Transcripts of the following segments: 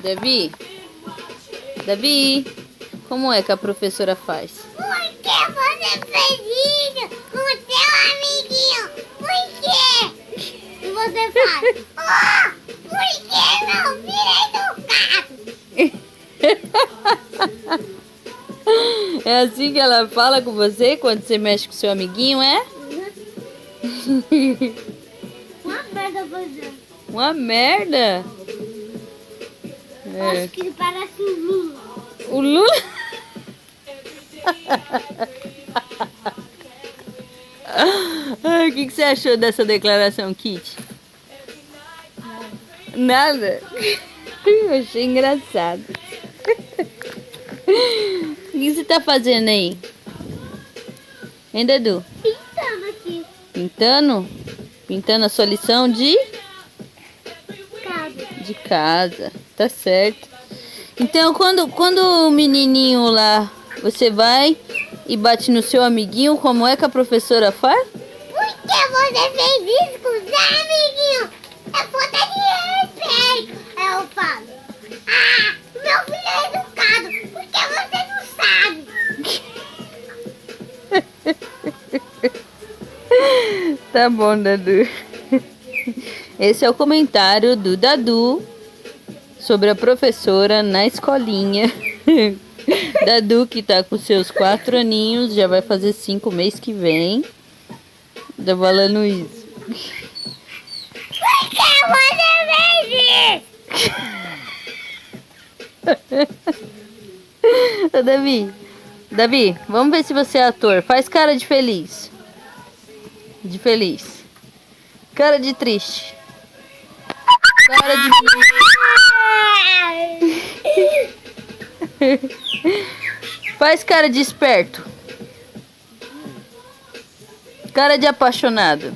Davi? Davi? Como é que a professora faz? Por que você fez isso com o seu amiguinho? Por quê? E você fala, oh, por que não vira educado? É assim que ela fala com você quando você mexe com seu amiguinho, é? Uma merda você. Uma merda. É. Acho que ele parece um Lula. O Lula? O que você achou dessa declaração, Kitty? Nada? Eu achei engraçado. O que você tá fazendo aí? Hein, Dedu? Pintando aqui. Pintando? Pintando a sua lição de Casa. casa. Tá certo. Então, quando o menininho lá, você vai e bate no seu amiguinho, como é que a professora faz? Por que você fez isso com o seu amiguinho? É falta de respeito. Aí eu falo, ah, meu filho é educado. Por que você não sabe? Tá bom, Dadu. Esse é o comentário do Dadu sobre a professora na escolinha. Dadu, que tá com seus 4 aninhos, já vai fazer 5 mês que vem. Tá falando isso. Por que você fez isso? Ô, Davi, vamos ver se você é ator. Faz cara de feliz. De feliz. Cara de triste. Cara de... Faz cara de esperto. Cara de apaixonado.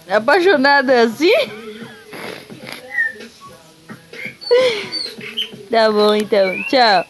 Apaixonado é assim? Tá bom, então. Tchau.